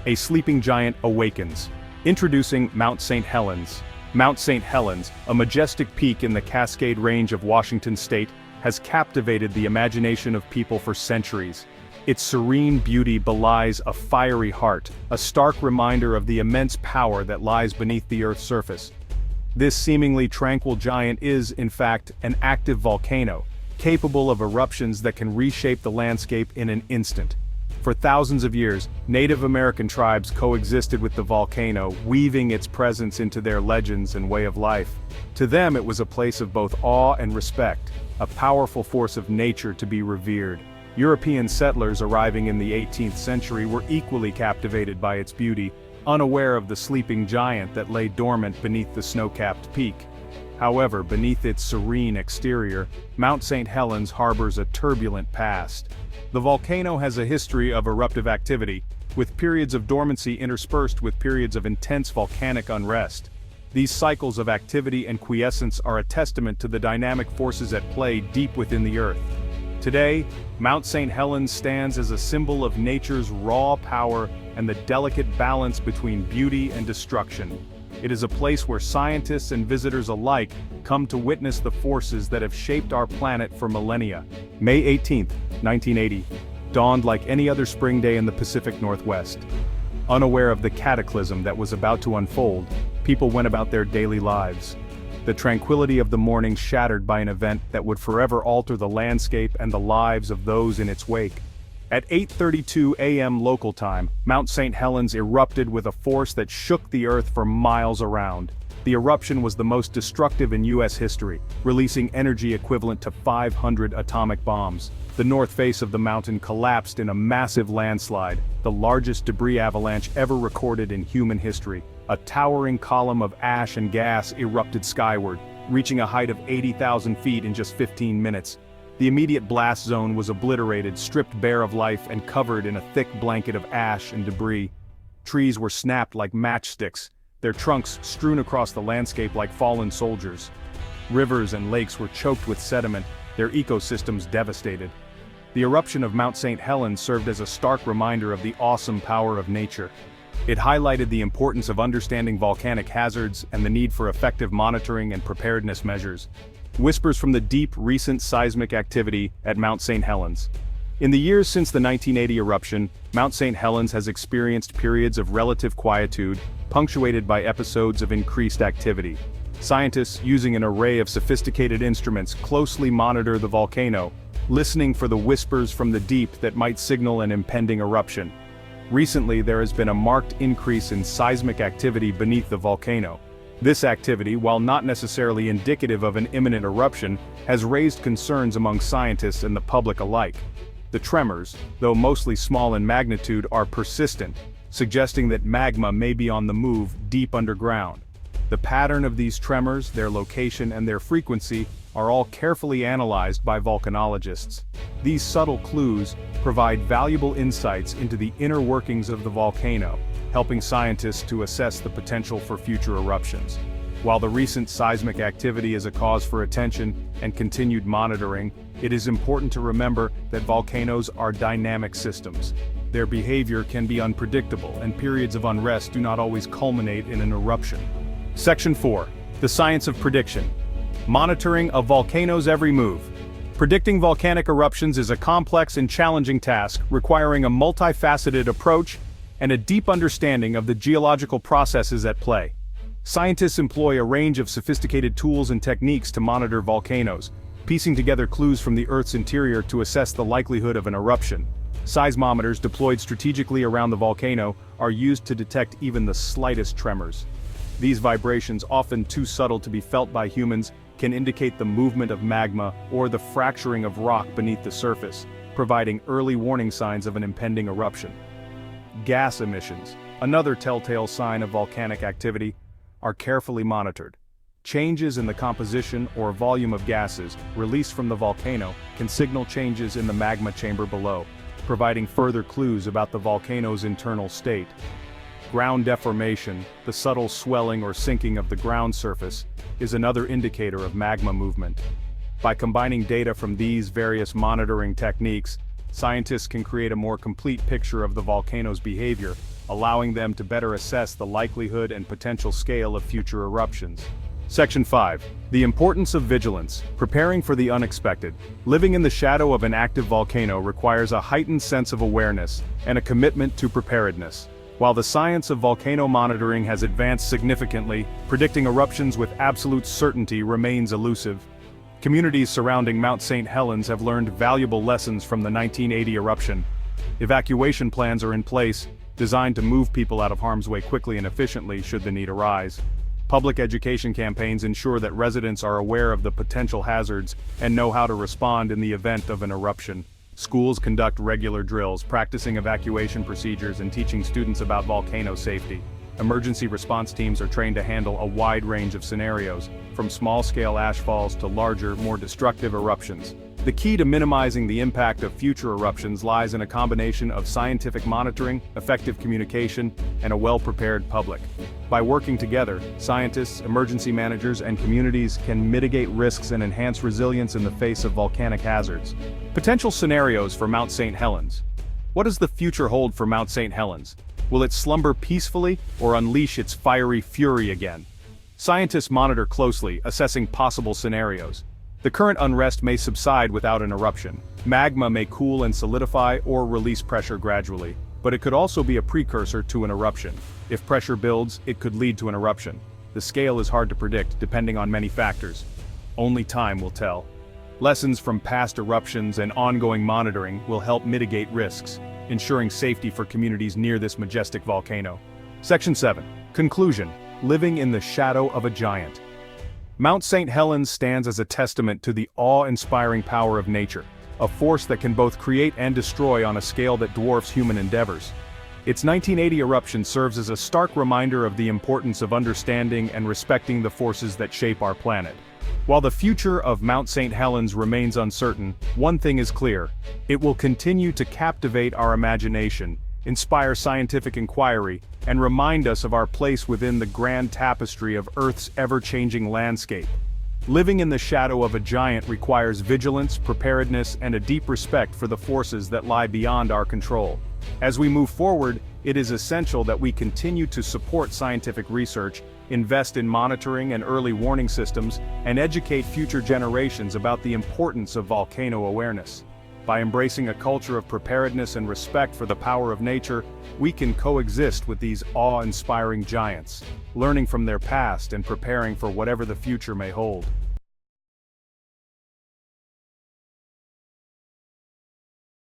A sleeping giant awakens. Introducing Mount St. Helens. Mount St. Helens, a majestic peak in the Cascade Range of Washington state, has captivated the imagination of people for centuries. Its serene beauty belies a fiery heart, a stark reminder of the immense power that lies beneath the Earth's surface. This seemingly tranquil giant is, in fact, an active volcano, capable of eruptions that can reshape the landscape in an instant. For thousands of years, Native American tribes coexisted with the volcano, weaving its presence into their legends and way of life. To them it was a place of both awe and respect, a powerful force of nature to be revered. European settlers arriving in the 18th century were equally captivated by its beauty, unaware of the sleeping giant that lay dormant beneath the snow-capped peak. However, beneath its serene exterior, Mount St. Helens harbors a turbulent past. The volcano has a history of eruptive activity, with periods of dormancy interspersed with periods of intense volcanic unrest. These cycles of activity and quiescence are a testament to the dynamic forces at play deep within the Earth. Today, Mount St. Helens stands as a symbol of nature's raw power and the delicate balance between beauty and destruction. It is a place where scientists and visitors alike come to witness the forces that have shaped our planet for millennia. May 18, 1980, dawned like any other spring day in the Pacific Northwest. Unaware of the cataclysm that was about to unfold, people went about their daily lives. The tranquility of the morning shattered by an event that would forever alter the landscape and the lives of those in its wake. At 8:32 a.m. local time, Mount St. Helens erupted with a force that shook the Earth for miles around. The eruption was the most destructive in U.S. history, releasing energy equivalent to 500 atomic bombs. The north face of the mountain collapsed in a massive landslide, the largest debris avalanche ever recorded in human history. A towering column of ash and gas erupted skyward, reaching a height of 80,000 feet in just 15 minutes. The immediate blast zone was obliterated, stripped bare of life and covered in a thick blanket of ash and debris. Trees were snapped like matchsticks, their trunks strewn across the landscape like fallen soldiers. Rivers and lakes were choked with sediment, their ecosystems devastated. The eruption of Mount St. Helens served as a stark reminder of the awesome power of nature. It highlighted the importance of understanding volcanic hazards and the need for effective monitoring and preparedness measures. Whispers from the deep, recent seismic activity at Mount St. Helens. In the years since the 1980 eruption, Mount St. Helens has experienced periods of relative quietude, punctuated by episodes of increased activity. Scientists, using an array of sophisticated instruments, closely monitor the volcano, listening for the whispers from the deep that might signal an impending eruption. Recently, there has been a marked increase in seismic activity beneath the volcano. This activity, while not necessarily indicative of an imminent eruption, has raised concerns among scientists and the public alike. The tremors, though mostly small in magnitude, are persistent, suggesting that magma may be on the move deep underground. The pattern of these tremors, their location and their frequency, are all carefully analyzed by volcanologists. These subtle clues provide valuable insights into the inner workings of the volcano, helping scientists to assess the potential for future eruptions. While the recent seismic activity is a cause for attention and continued monitoring, it is important to remember that volcanoes are dynamic systems. Their behavior can be unpredictable, and periods of unrest do not always culminate in an eruption. Section 4. The Science of Prediction. Monitoring a volcano's every move. Predicting volcanic eruptions is a complex and challenging task, requiring a multifaceted approach and a deep understanding of the geological processes at play. Scientists employ a range of sophisticated tools and techniques to monitor volcanoes, piecing together clues from the Earth's interior to assess the likelihood of an eruption. Seismometers deployed strategically around the volcano are used to detect even the slightest tremors. These vibrations, often too subtle to be felt by humans, can indicate the movement of magma or the fracturing of rock beneath the surface, providing early warning signs of an impending eruption. Gas emissions, another telltale sign of volcanic activity, are carefully monitored. Changes in the composition or volume of gases released from the volcano can signal changes in the magma chamber below, providing further clues about the volcano's internal state. Ground deformation, the subtle swelling or sinking of the ground surface, is another indicator of magma movement. By combining data from these various monitoring techniques, scientists can create a more complete picture of the volcano's behavior, allowing them to better assess the likelihood and potential scale of future eruptions. Section 5. The importance of vigilance, preparing for the unexpected. Living in the shadow of an active volcano requires a heightened sense of awareness and a commitment to preparedness. While the science of volcano monitoring has advanced significantly, predicting eruptions with absolute certainty remains elusive. Communities surrounding Mount St. Helens have learned valuable lessons from the 1980 eruption. Evacuation plans are in place, designed to move people out of harm's way quickly and efficiently should the need arise. Public education campaigns ensure that residents are aware of the potential hazards and know how to respond in the event of an eruption. Schools conduct regular drills, practicing evacuation procedures and teaching students about volcano safety. Emergency response teams are trained to handle a wide range of scenarios, from small-scale ash falls to larger, more destructive eruptions. The key to minimizing the impact of future eruptions lies in a combination of scientific monitoring, effective communication, and a well-prepared public. By working together, scientists, emergency managers, and communities can mitigate risks and enhance resilience in the face of volcanic hazards. Potential scenarios for Mount St. Helens. What does the future hold for Mount St. Helens? Will it slumber peacefully or unleash its fiery fury again? Scientists monitor closely, assessing possible scenarios. The current unrest may subside without an eruption. Magma may cool and solidify or release pressure gradually, but it could also be a precursor to an eruption. If pressure builds, it could lead to an eruption. The scale is hard to predict, depending on many factors. Only time will tell. Lessons from past eruptions and ongoing monitoring will help mitigate risks, ensuring safety for communities near this majestic volcano. Section 7. Conclusion. Living in the shadow of a giant. Mount St. Helens stands as a testament to the awe-inspiring power of nature, a force that can both create and destroy on a scale that dwarfs human endeavors. Its 1980 eruption serves as a stark reminder of the importance of understanding and respecting the forces that shape our planet. While the future of Mount St. Helens remains uncertain, one thing is clear: it will continue to captivate our imagination, inspire scientific inquiry, and remind us of our place within the grand tapestry of Earth's ever-changing landscape. Living in the shadow of a giant requires vigilance, preparedness, and a deep respect for the forces that lie beyond our control. As we move forward, it is essential that we continue to support scientific research, invest in monitoring and early warning systems, and educate future generations about the importance of volcano awareness. By embracing a culture of preparedness and respect for the power of nature, we can coexist with these awe-inspiring giants, learning from their past and preparing for whatever the future may hold.